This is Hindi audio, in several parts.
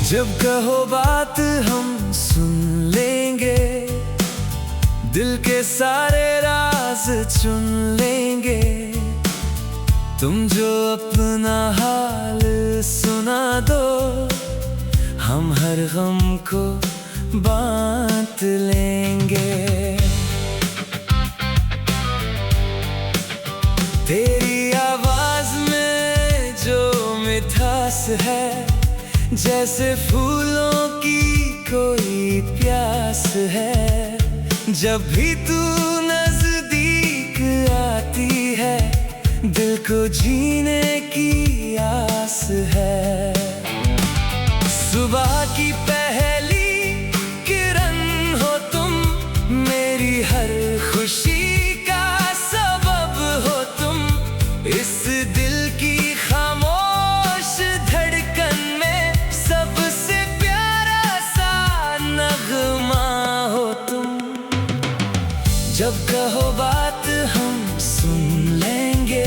जब कहो बात हम सुन लेंगे, दिल के सारे राज चुन लेंगे। तुम जो अपना हाल सुना दो, हम हर गम को बांट लेंगे। तेरी आवाज में जो मिठास है, जैसे फूलों की कोई प्यास है। जब भी तू नजदीक आती है, दिल को जीने की आस है। सुबह की पहली किरण हो तुम, मेरी हर खुशी का सबब हो तुम। इस दिल की खामोश धड़कन में सबसे प्यारा सा नगमा हो तुम। जब कहो बात हम सुन लेंगे,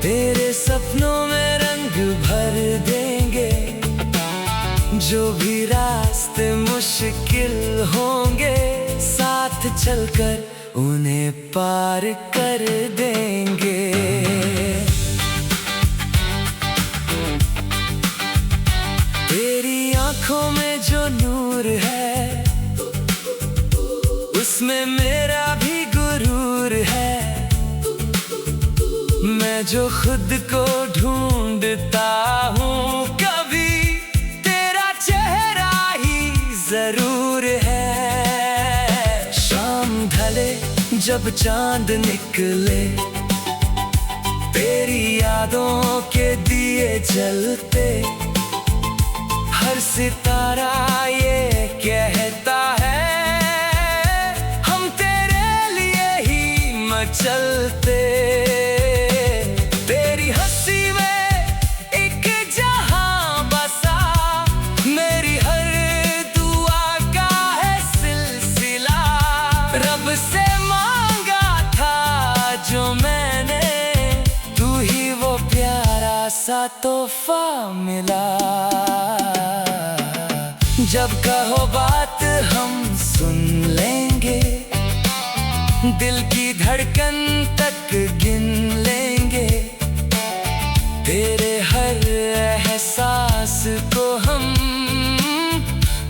तेरे सपनों में रंग भर देंगे। जो भी रास्ते मुश्किल होंगे, साथ चलकर उन्हें पार कर देंगे। तेरी आंखों में जो नूर है, उसमें मेरा भी गुरूर है। मैं जो खुद को ढूंढता हूँ, कभी तेरा चेहरा ही जरूर है। शाम ढले जब चांद निकले, तेरी यादों के दिए जलते। हर सितारा ये कहता है, हम तेरे लिए ही मचलते। तेरी हंसी में एक जहां बसा, मेरी हर दुआ का है सिलसिला। रब से मांगा था जो मैंने, तू ही वो प्यारा सा तोहफा मिला। जब कहो बात हम सुन लेंगे, दिल की धड़कन तक गिन लेंगे। तेरे हर एहसास को हम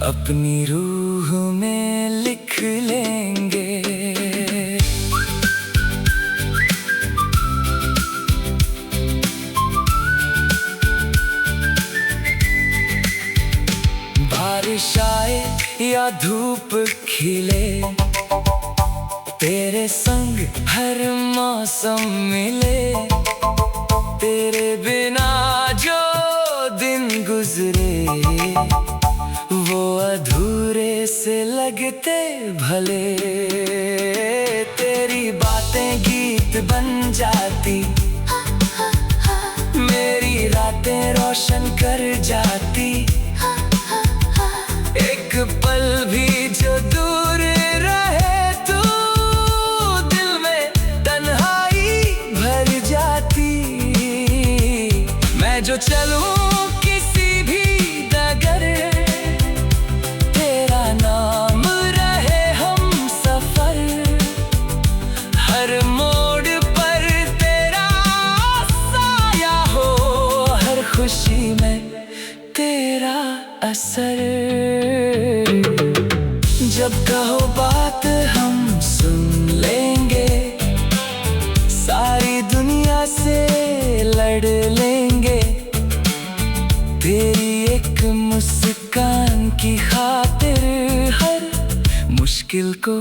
अपनी रूह में लिख लेंगे। बारिश आए या धूप खिले, तेरे संग हर मौसम मिले। तेरे बिना जो दिन गुजरे, वो अधूरे से लगते भले। तेरी बातें गीत बन जाती, मेरी रातें रोशन कर जाती। एक पल भी जो दूर रहे तू, दिल में तन्हाई भर जाती। मैं जो चलूं किसी भी डगर, तेरा नाम रहे हम सफर। हर मोड़ पर तेरा साया हो, हर खुशी में तेरा असर। जब कहो बात हम सुन लेंगे, सारी दुनिया से लड़ लेंगे। तेरी एक मुस्कान की खातिर हर मुश्किल को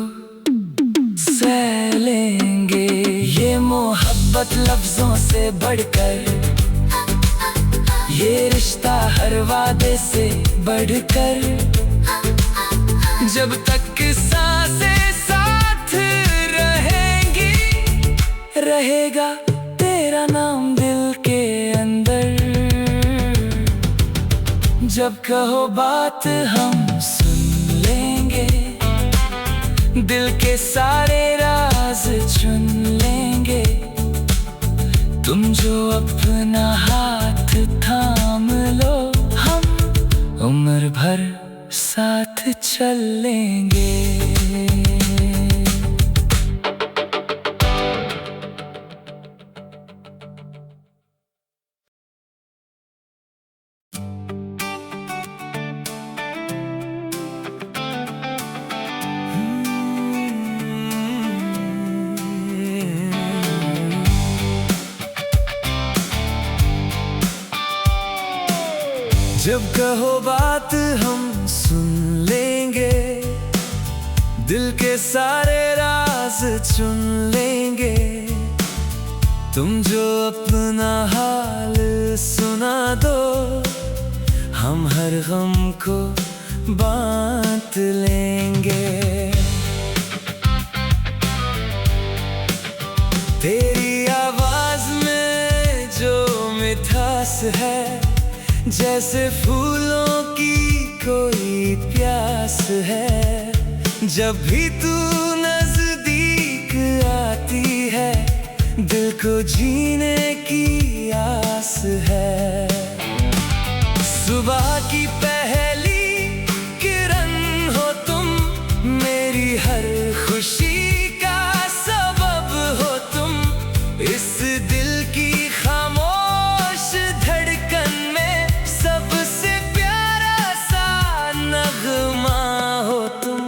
सह लेंगे। ये मोहब्बत लफ्जों से बढ़कर, ये रिश्ता हर वादे से बढ़कर। जब तक सांसें साथ रहेंगी, रहेगा तेरा नाम दिल के अंदर। जब कहो बात हम सुन लेंगे, दिल के सारे राज चुन लेंगे। तुम जो अपना हाथ थाम लो, हम उम्र भर साथ चलेंगे। जब कहो बात हम सुन लेंगे, दिल के सारे राज चुन लेंगे। तुम जो अपना हाल सुना दो, हम हर गम को बांट लेंगे। तेरी आवाज में जो मिठास है, जैसे फूलों की कोई प्यास है। जब भी तू नजदीक आती है, दिल को जीने की आस है। सुबह की पहली किरण हो तुम, मेरी हर खुशी का सबब हो तुम। इस दिल की खामोश धड़कन में सबसे प्यारा सा नगमा हो तुम।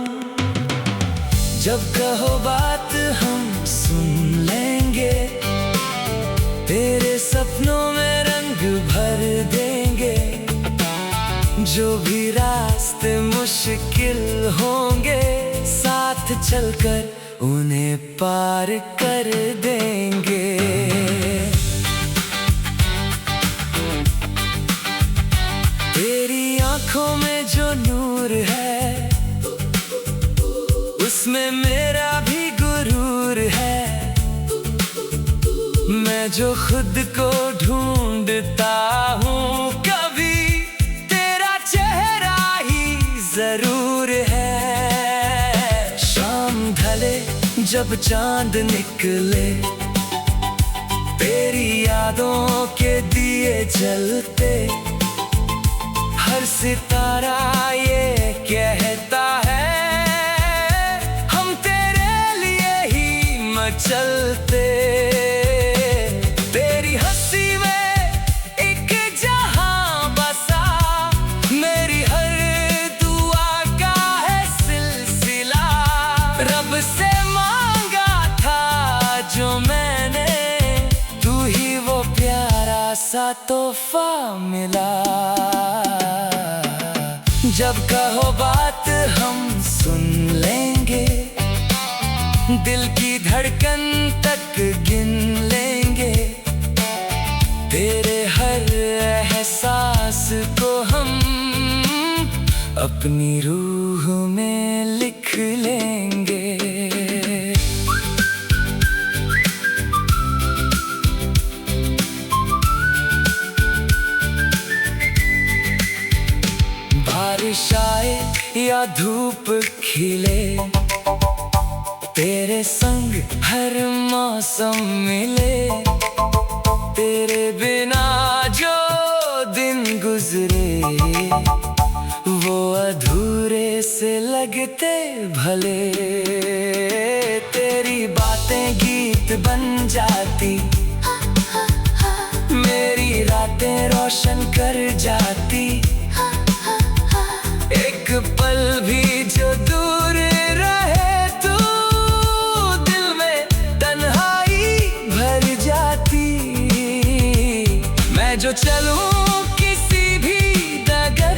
जब कहो बात हम सुन लेंगे, तेरे सपनों में रंग भर देंगे। जो भी रास्ते मुश्किल होंगे, साथ चलकर उन्हें पार कर देंगे। आँखों में जो नूर है, उसमें मेरा भी गुरूर है। मैं जो खुद को ढूंढता हूँ, कभी तेरा चेहरा ही जरूर है। शाम ढले जब चांद निकले, तेरी यादों के दिए जलते। हर सितारा ये कहता है, हम तेरे लिए ही मचलते। तेरी हंसी में एक जहां बसा, मेरी हर दुआ का है सिलसिला। रब से मांगा था जो मैंने, तू ही वो प्यारा सा तोहफा मिला। जब कहो बात हम सुन लेंगे, दिल की धड़कन तक गिन लेंगे। तेरे हर एहसास को हम अपनी रूह में लिख लेंगे। बारिश आए या धूप खिले, तेरे संग हर मौसम मिले। तेरे बिना जो दिन गुजरे, वो अधूरे से लगते भले। तेरी बातें गीत बन जाती, मेरी रातें रोशन कर जाती। एक पल भी जो दूर रहे तू, दिल में तन्हाई भर जाती। मैं जो चलूं किसी भी डगर,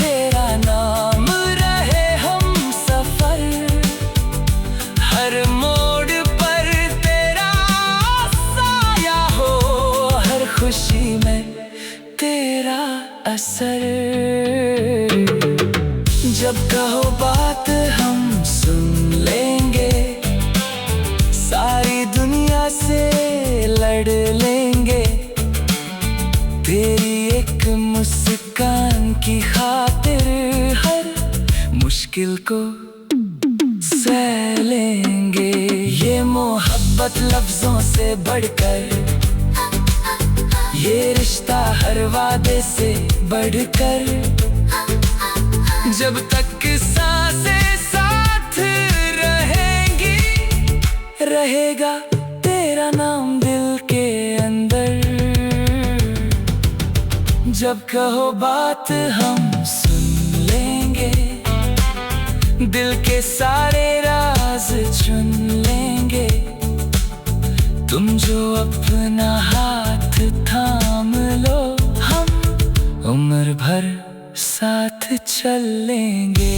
तेरा नाम रहे हम सफर। हर मोड़ पर तेरा साया हो, हर खुशी में तेरा असर। जब कहो बात हम सुन लेंगे, सारी दुनिया से लड़ लेंगे। तेरी एक मुस्कान की खातिर हर मुश्किल को सह लेंगे। ये मोहब्बत लफ्जों से बढ़कर, ये रिश्ता हर वादे से बढ़कर, जब तक सांसें साथ रहेंगी, रहेगा तेरा नाम दिल के अंदर। जब कहो बात हम सुन लेंगे, दिल के सारे राज चुन लेंगे। तुम जो अपना हाथ थाम लो, हम उम्र भर साथ चलेंगे।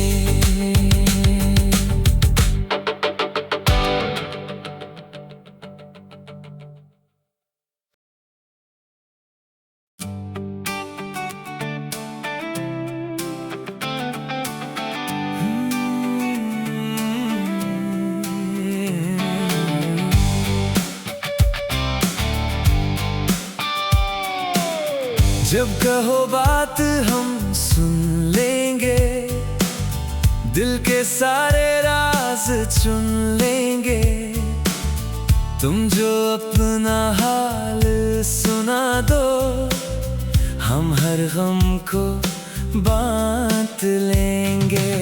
जब कहो बात हम सुन लेंगे, दिल के सारे राज चुन लेंगे। तुम जो अपना हाल सुना दो, हम हर गम को बांट लेंगे।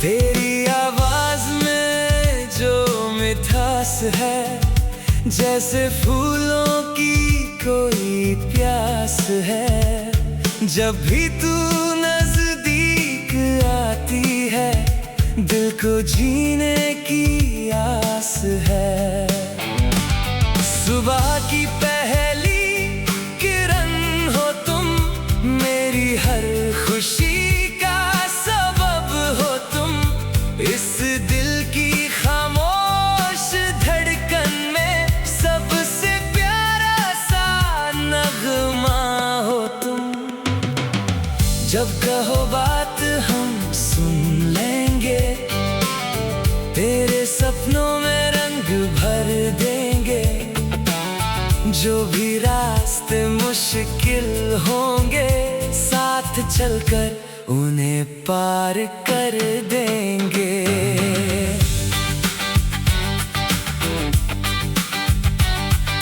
तेरी आवाज में जो मिठास है, जैसे फूलों की कोई प्यास है। जब भी तू नजदीक आती है, दिल को जीने की आस है। सुबह की पहली किरण हो तुम, मेरी हर खुशी का सबब हो तुम। इस दिल की खामोश धड़कन में सबसे प्यारा सा नगमा हो तुम। जब कहो बात हम सुन लेंगे, तेरे सपनों में रंग भर देंगे। जो भी रास्ते मुश्किल होंगे, साथ चलकर उन्हें पार कर देंगे।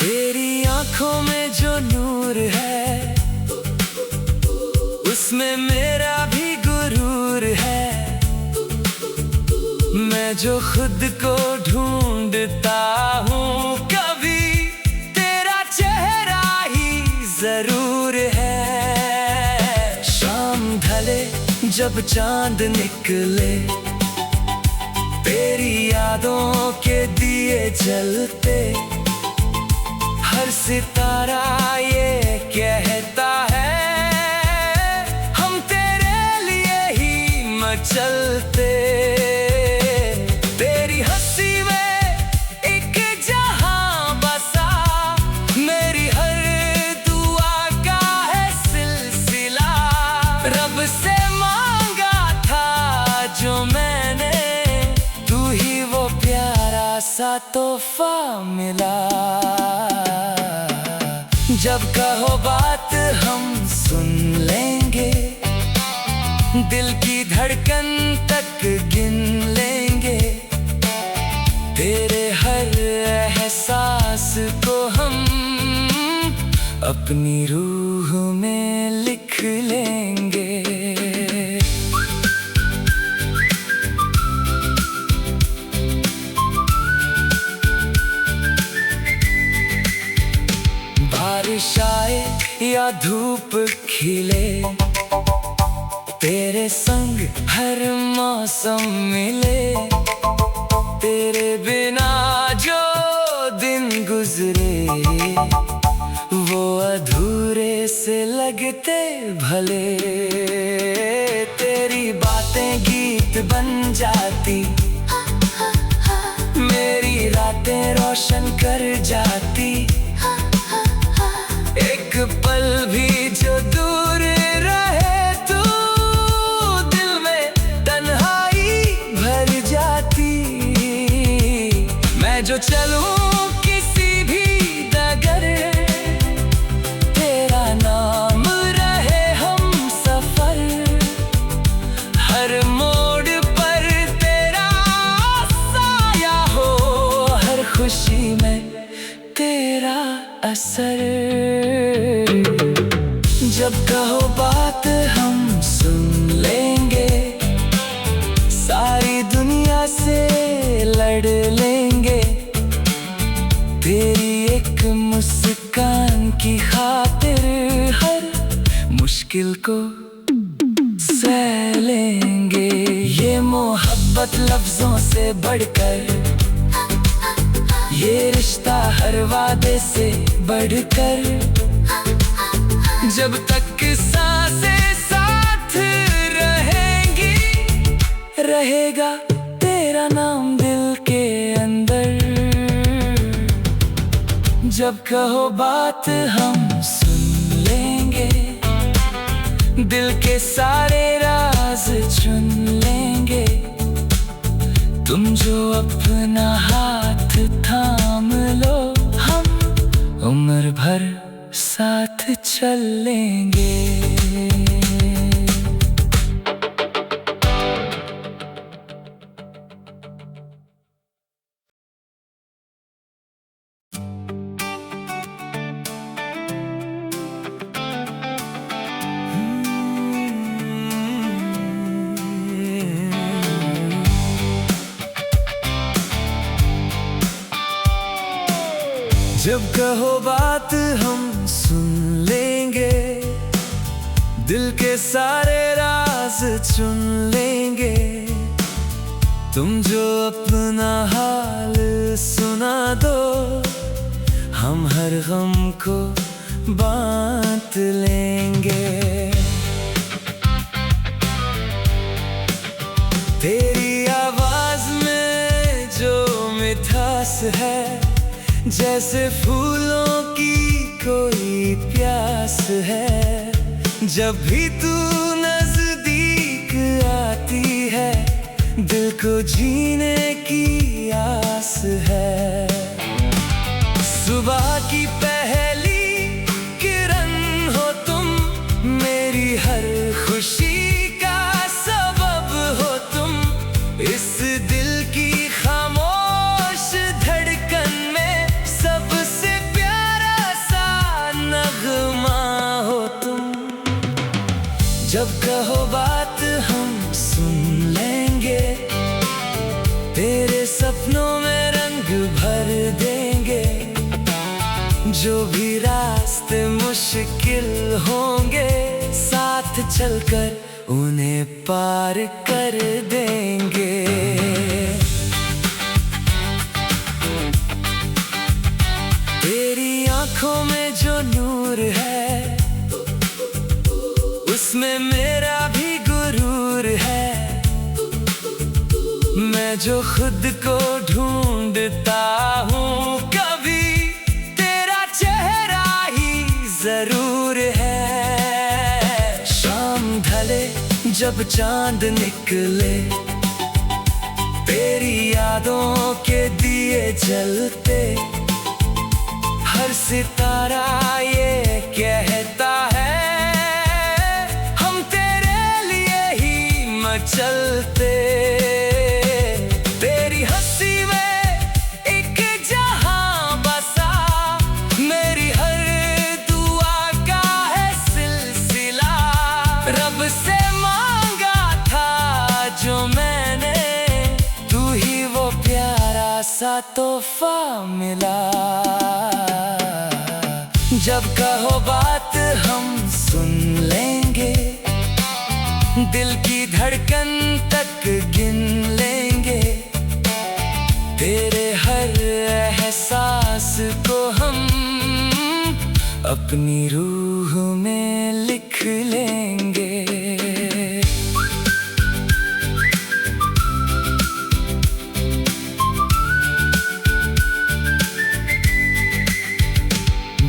तेरी आंखों में जो नूर है, उसमें मेरा भी गुरूर है। मैं जो खुद को ढूंढता हूँ, कभी तेरा चेहरा ही जरूर है। शाम ढले जब चांद निकले, तेरी यादों के दिए जलते। हर सितारा ये कहता है, हम तेरे लिए ही मचलते। तेरी हंसी में एक जहां बसा, मेरी हर दुआ का है सिलसिला। रब से मांगा था जो मैंने, तू ही वो प्यारा सा तोहफा मिला। जब कहो बात हम सुन लेंगे, दिल की धड़कन तक गिन लेंगे। तेरे हर एहसास को हम अपनी रूह में लिख लेंगे। बारिश आए या धूप खिले, तेरे संग हर मौसम मिले। तेरे बिना जो दिन गुजरे, वो अधूरे से लगते भले। तेरी बातें गीत बन जाती, मेरी रातें रोशन कर जाती। एक पल भी जो दूर रहे तू, दिल में तन्हाई भर जाती। मैं जो चलूं किसी भी डगर, तेरा नाम रहे हम सफर। हर मोड़ पर तेरा साया हो, हर खुशी में असर। जब कहो बात हम सुन लेंगे, सारी दुनिया से लड़ लेंगे। तेरी एक मुस्कान की खातिर हर मुश्किल को सह लेंगे। ये मोहब्बत लफ्जों से बढ़कर, ये रिश्ता हर वादे से बढ़कर। जब तक सांसें साथ रहेंगी, रहेगा तेरा नाम दिल के अंदर। जब कहो बात हम सुन लेंगे, दिल के सारे राज चुन लेंगे। तुम जो अपना हाथ थाम लो, हम उम्र भर साथ चलेंगे। जब कहो बात हम सुन लेंगे, दिल के सारे राज चुन लेंगे। तुम जो अपना हाल सुना दो, हम हर गम को बांट लेंगे। तेरी आवाज में जो मिठास है, जैसे फूलों की कोई प्यास है। जब भी तू नजदीक आती है, दिल को जीने की आस है। सुबह की पहली किरण हो तुम, मेरी हर खुशी का सबब हो तुम। इस दिल की खामोश धड़कन में सबसे प्यारा सा नगमा हो तुम। जब कहो बात हम सुन लेंगे, तेरे सपनों में रंग भर देंगे। जो भी रास्ते मुश्किल होंगे, साथ चलकर उन्हें पार कर देंगे। तेरी आंखों में जो नूर है, उसमें मेरा भी गुरूर है। मैं जो खुद को ढूंढता हूँ, कभी तेरा चेहरा ही जरूर है। शाम ढले जब चांद निकले, तेरी यादों के दिए जलते। हर सितारा ये कहता है, हम तेरे लिए ही मचलते। तेरी हंसी में एक जहां बसा, मेरी हर दुआ का है सिलसिला। रब से मांगा था जो मैंने, तू ही वो प्यारा सा तोहफा मिला। जब कहो बात हम सुन लेंगे, दिल की धड़कन तक गिन लेंगे। तेरे हर एहसास को हम अपनी रूह में लिख लेंगे।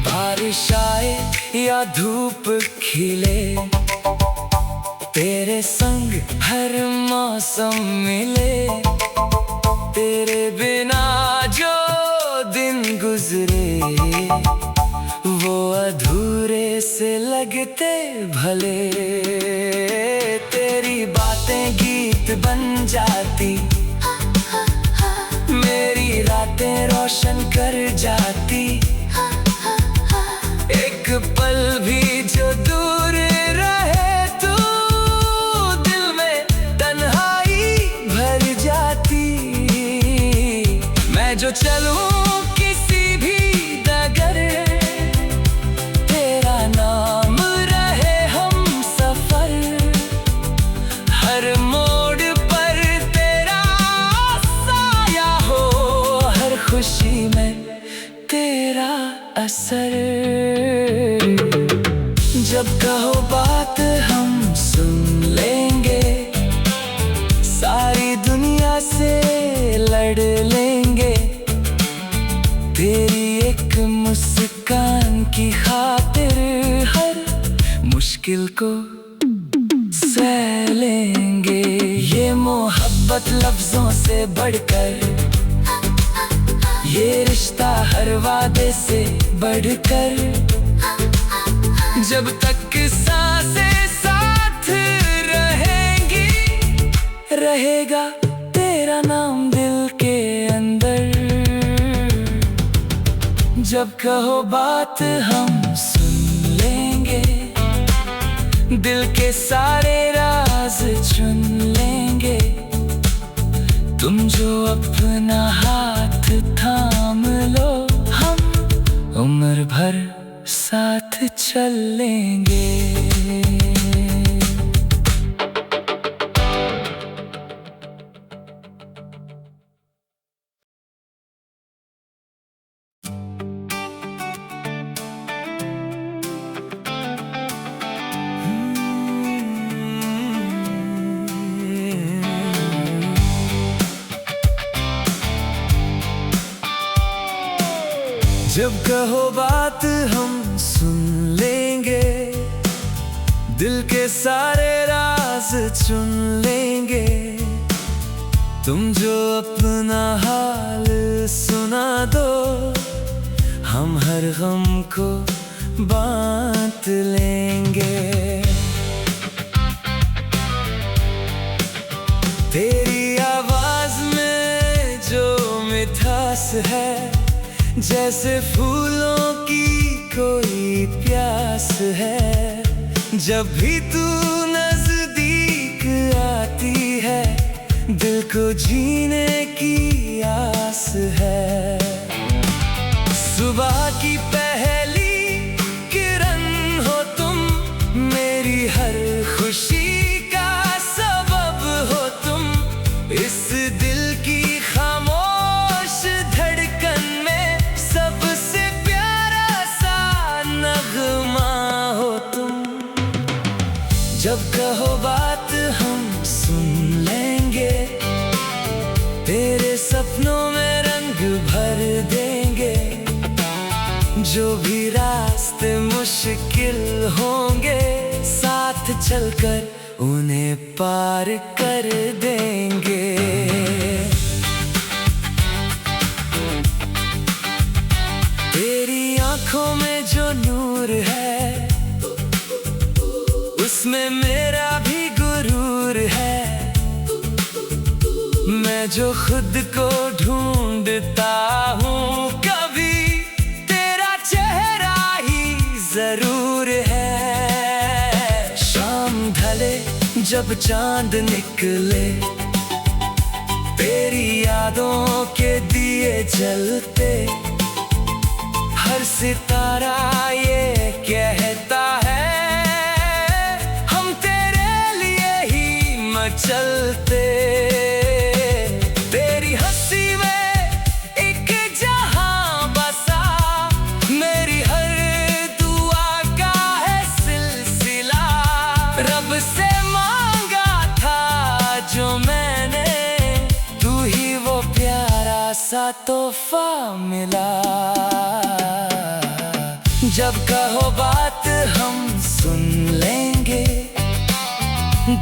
बारिश आए या धूप खिले, तेरे संग हर मौसम मिले। तेरे बिना जो दिन गुजरे, वो अधूरे से लगते भले। तेरी बातें गीत बन जाती, मेरी रातें रोशन कर जाती। चलूं किसी भी डगर, तेरा नाम रहे हम सफर। हर मोड़ पर तेरा साया हो, हर खुशी में तेरा असर। जब कहो बात हम सुन लेंगे, सारी दुनिया से लड़ लेंगे। तेरी एक मुस्कान की खातिर हर मुश्किल को सह लेंगे। ये मोहब्बत लफ्जों से बढ़कर, ये रिश्ता हर वादे से बढ़कर। जब तक सांसें साथ रहेंगी, रहेगा तेरा नाम दिल के अंदर। जब कहो बात हम सुन लेंगे, दिल के सारे राज चुन लेंगे। तुम जो अपना हाथ थाम लो, हम उम्र भर साथ चलेंगे। जब कहो बात हम सुन लेंगे, दिल के सारे राज चुन लेंगे। तुम जो अपना हाल सुना दो, हम हर गम को बांट लेंगे। तेरी आवाज में जो मिठास है, जैसे फूलों की कोई प्यास है। जब भी तू नजदीक आती है, दिल को जीने की आस है। सुबह की पहली किरण हो तुम, मेरी हर खुशी का सबब हो तुम। इस दिल की खामोश धड़कन में सबसे प्यारा सा नगमा हो तुम। जब कहो बात हम सुन लेंगे, तेरे सपनों में रंग भर देंगे। जो भी रास्ते मुश्किल होंगे, साथ चलकर उन्हें पार कर देंगे। तेरी आंखों में जो नूर है, उसमें मेरा भी गुरूर है। मैं जो खुद को ढूंढता हूँ, कभी तेरा चेहरा ही जरूर है। शाम ढले जब चांद निकले, तेरी यादों के दिए जलते। हर सितारा ये कहता है, हम तेरे लिए ही मचलते। तेरी हंसी में एक जहां बसा, मेरी हर दुआ का है सिलसिला। रब से मांगा था जो मैंने, तू ही वो प्यारा सा तोहफा मिला। जब कहो बात हम सुन लेंगे,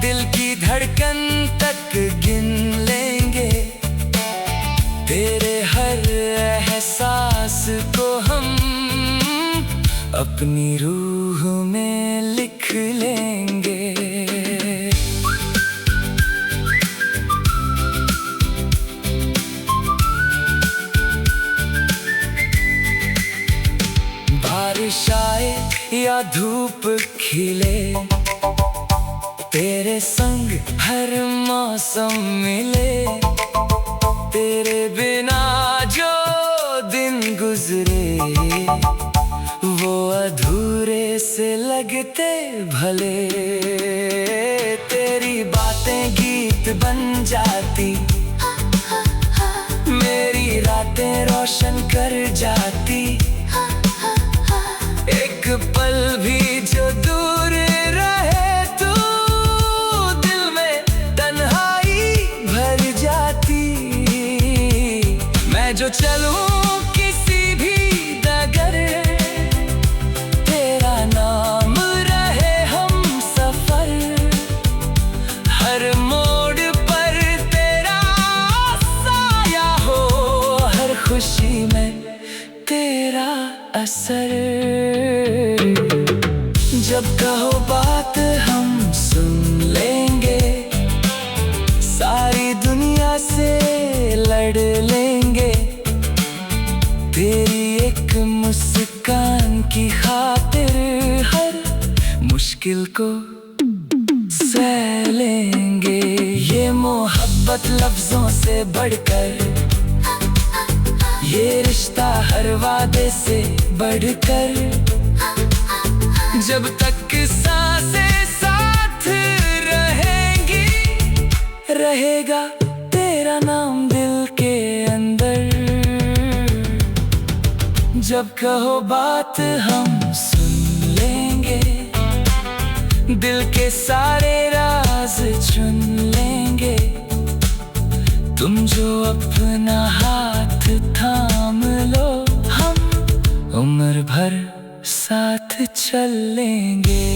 दिल की धड़कन तक गिन लेंगे। तेरे हर एहसास को हम अपनी रूह में लिख लेंगे। बारिश आए या धूप खिले, तेरे संग हर मौसम मिले। तेरे बिना जो लगते भले, तेरी बातें गीत बन जाती, मेरी रातें रोशन कर जाती। एक पल भी जो दूर रहे तू, दिल में तन्हाई भर जाती। मैं जो चलूं किसी भी डगर, तेरा नाम रहे हम सफर। हर मोड़ पर तेरा साया हो, हर खुशी में तेरा असर। जब कहो बात हम सुन लेंगे, सारी दुनिया से लड़ लेंगे। तेरी एक मुस्कान की खातिर हर मुश्किल को सह लेंगे। ये मोहब्बत लफ्जों से बढ़कर, ये रिश्ता हर वादे से बढ़कर। जब तक सांसें साथ रहेंगी, रहेगा तेरा नाम दिल के अंदर। जब कहो बात हम सुन लेंगे, दिल के सारे राज चुन लेंगे। तुम जो अपना हाथ थाम लो, हम उम्र भर साथ चलेंगे।